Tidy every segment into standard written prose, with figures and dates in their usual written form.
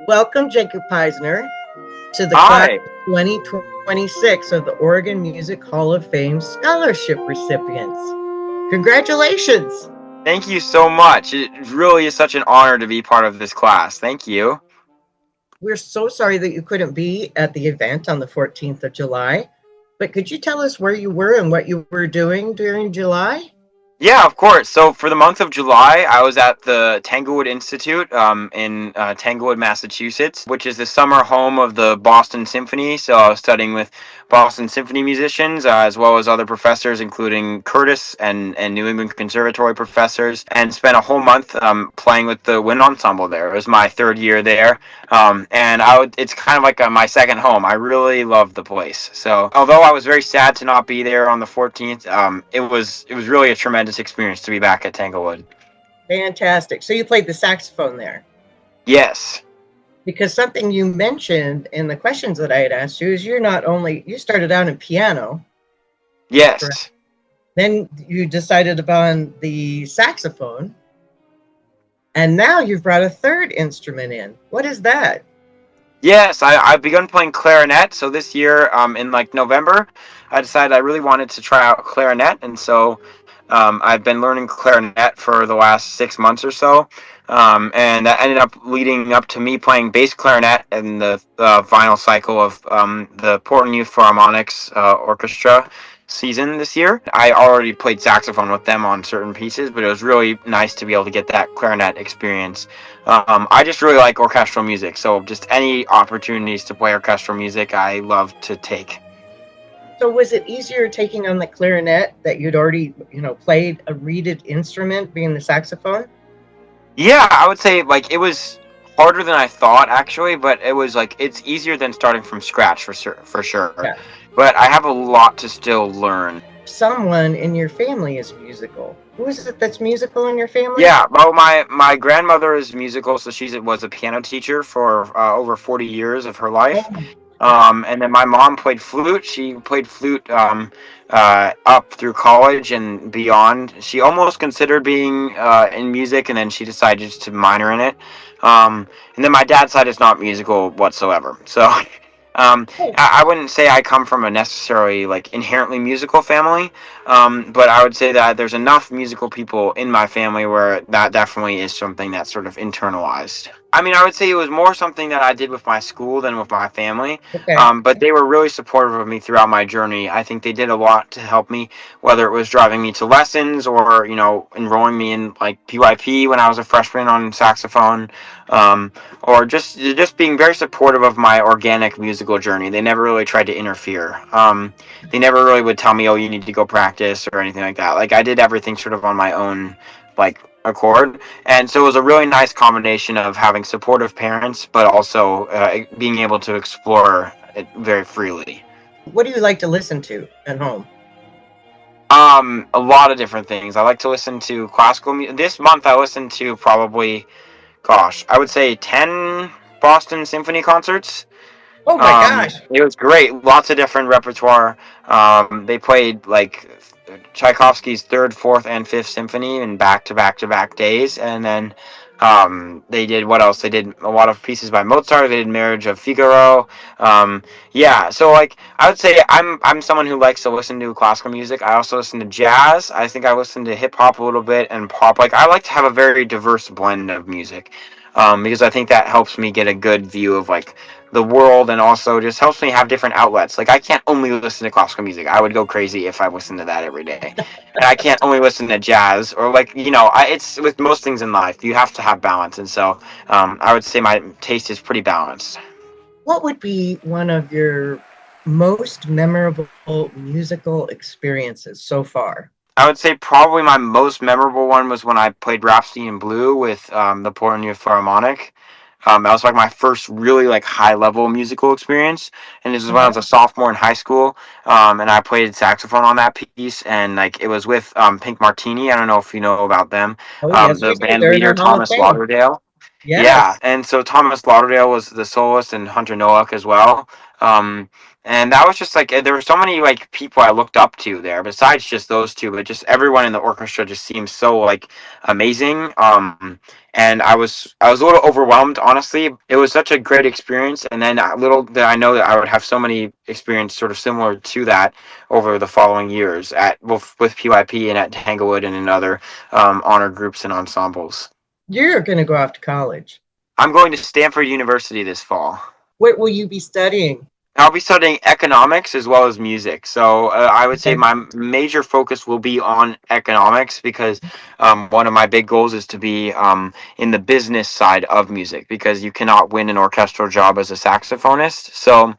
Welcome, Jacob Peizner, to the class Hi, of 2026 of the Oregon Music Hall of Fame scholarship recipients. Congratulations! thank you so much. It really is such an honor to be part of this class. Thank you. We're so sorry that you couldn't be at the event on the 14th of July, but could you tell us where you were and what you were doing during July? Yeah, of course. So for the month of July, I was at the Tanglewood Institute in Tanglewood, Massachusetts, which is the summer home of the Boston Symphony. So I was studying with Boston Symphony musicians, as well as other professors, including Curtis and New England Conservatory professors, and spent a whole month playing with the wind ensemble there. It was my third year there, it's kind of like my second home. I really loved the place. So although I was very sad to not be there on the 14th, it was really a tremendous experience to be back at Tanglewood. Fantastic. So you played the saxophone there. Yes. Because something you mentioned in the questions that I had asked you is you started out in piano, correct? Yes. Then you decided upon the saxophone, and now you've brought a third instrument in. What is that? Yes, I've begun playing clarinet. So this year, in like November, I decided I really wanted to try out clarinet, and so I've been learning clarinet for the last 6 months or so, and that ended up leading up to me playing bass clarinet in the final cycle of the Portland Youth Philharmonic's orchestra season this year. I already played saxophone with them on certain pieces, but it was really nice to be able to get that clarinet experience. I just really like orchestral music, so just any opportunities to play orchestral music, I love to take. So was it easier taking on the clarinet that you'd already, played a reeded instrument, being the saxophone? Yeah, I would say like it was harder than I thought actually, but it was like it's easier than starting from scratch for sure. Yeah. But I have a lot to still learn. Someone in your family is musical. Who is it that's musical in your family? Yeah, well, my grandmother is musical, so she was a piano teacher for over 40 years of her life. And then my mom played flute. She played flute up through college and beyond. She almost considered being in music, and then she decided to minor in it. And then my dad's side is not musical whatsoever. So I wouldn't say I come from a necessarily like inherently musical family, but I would say that there's enough musical people in my family where that definitely is something that's sort of internalized. I mean, I would say it was more something that I did with my school than with my family, Okay. but they were really supportive of me throughout my journey. I think they did a lot to help me, whether it was driving me to lessons or, enrolling me in like PYP when I was a freshman on saxophone, or just being very supportive of my organic musical journey. They never really tried to interfere. They never really would tell me, "Oh, you need to go practice" or anything like that. Like I did everything sort of on my own, like accord, and so it was a really nice combination of having supportive parents, but also being able to explore it very freely. What do you like to listen to at home? A lot of different things. I like to listen to classical music. This month I listened to probably, gosh, I would say 10 Boston Symphony concerts. Oh my gosh. It was great. Lots of different repertoire. They played like Tchaikovsky's third, fourth, and fifth symphony in back-to-back-to-back days, and then they did what else? They did a lot of pieces by Mozart. They did Marriage of Figaro. Yeah, so like I would say I'm someone who likes to listen to classical music. I also listen to jazz. I think I listen to hip hop a little bit and pop. Like I like to have a very diverse blend of music. Because I think that helps me get a good view of like the world, and also just helps me have different outlets. Like I can't only listen to classical music. I would go crazy if I listened to that every day. And I can't only listen to jazz or like it's with most things in life you have to have balance, and so I would say my taste is pretty balanced. What would be one of your most memorable musical experiences so far? I would say probably my most memorable one was when I played Rhapsody in Blue with the Portland Youth Philharmonic. That was like my first really like high level musical experience, and this was when I was a sophomore in high school. And I played saxophone on that piece, and like it was with Pink Martini. I don't know if you know about them. Oh, yes, The we do. band They're in leader our Hall of Thomas Fame. Lauderdale. Yes. Yeah, and so Thomas Lauderdale was the soloist, and Hunter Nowak as well. And that was just like there were so many like people I looked up to there besides just those two, but just everyone in the orchestra just seemed so like amazing. And I was a little overwhelmed, honestly. It was such a great experience, and then little did I know that I would have so many experience sort of similar to that over the following years at both with PYP and at Tanglewood and in other honor groups and ensembles. You're going to go off to college. I'm going to Stanford University this fall. What will you be studying? I'll be studying economics as well as music. So I would say Okay. my major focus will be on economics because one of my big goals is to be in the business side of music because you cannot win an orchestral job as a saxophonist. So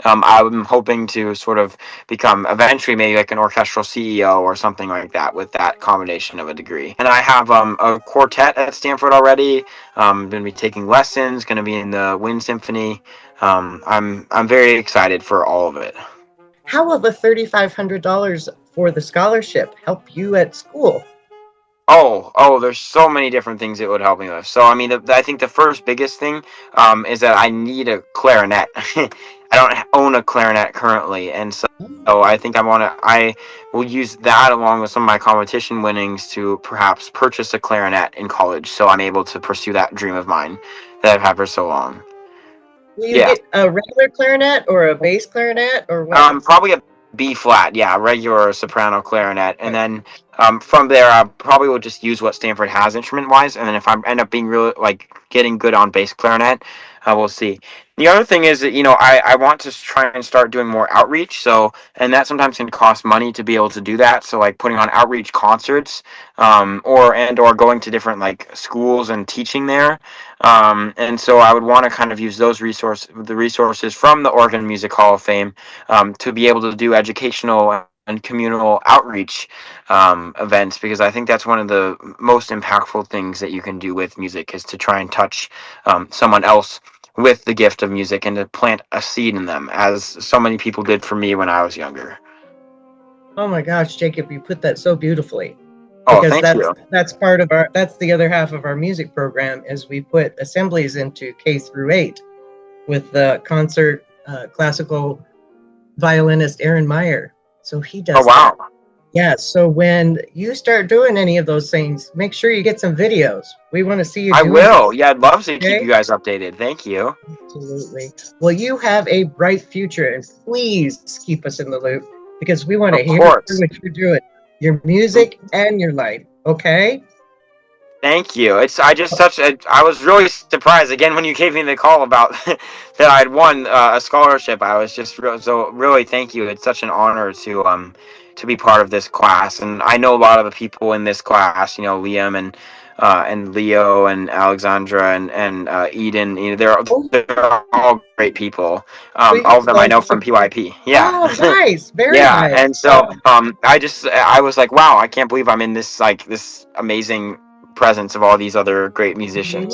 I'm hoping to sort of become eventually maybe like an orchestral CEO or something like that with that combination of a degree. And I have a quartet at Stanford already. Going to be taking lessons. Going to be in the Wind Symphony. I'm very excited for all of it. How will the $3,500 for the scholarship help you at school? There's so many different things it would help me with. So, I mean, I think the first biggest thing is that I need a clarinet. I don't own a clarinet currently, and so I think I will use that along with some of my competition winnings to perhaps purchase a clarinet in college, so I'm able to pursue that dream of mine that I've had for so long. Will you Yeah. get a regular clarinet or a bass clarinet or what? Probably a B flat, yeah, regular soprano clarinet, and Okay. then from there I probably will just use what Stanford has instrument wise, and then if I end up being really like getting good on bass clarinet, we'll see. The other thing is that I want to try and start doing more outreach, so and that sometimes can cost money to be able to do that. So like putting on outreach concerts, or going to different like schools and teaching there. And so I would want to kind of use the resources from the Oregon Music Hall of Fame to be able to do educational and communal outreach events because I think that's one of the most impactful things that you can do with music is to try and touch someone else with the gift of music and to plant a seed in them, as so many people did for me when I was younger. Oh my gosh, Jacob, you put that so beautifully. Oh, Because thank that's you. that's part of our that's the other half of our music program is we put assemblies into K through 8 with the concert classical violinist Aaron Meyer. So he Oh, does that. wow. Yeah. So when you start doing any of those things, make sure you get some videos. We want to see you I doing it. will. Yeah, I'd love to keep Okay. you guys updated. Thank you. Absolutely. Well, you have a bright future, and please keep us in the loop because we want to Of hear course. what you're doing, your music and your life. Okay. Thank you. I was really surprised again when you gave me the call about that I'd won a scholarship. I was just so really thank you. It's such an honor to be part of this class, and I know a lot of the people in this class. Liam and Leo and Alexandra and Eden. Oh, they're all great people. we All of them I love know from to. PYP. Yeah. Oh, nice. Very Yeah, nice. and so I was like, wow, I can't believe I'm in this amazing presence of all these other great musicians.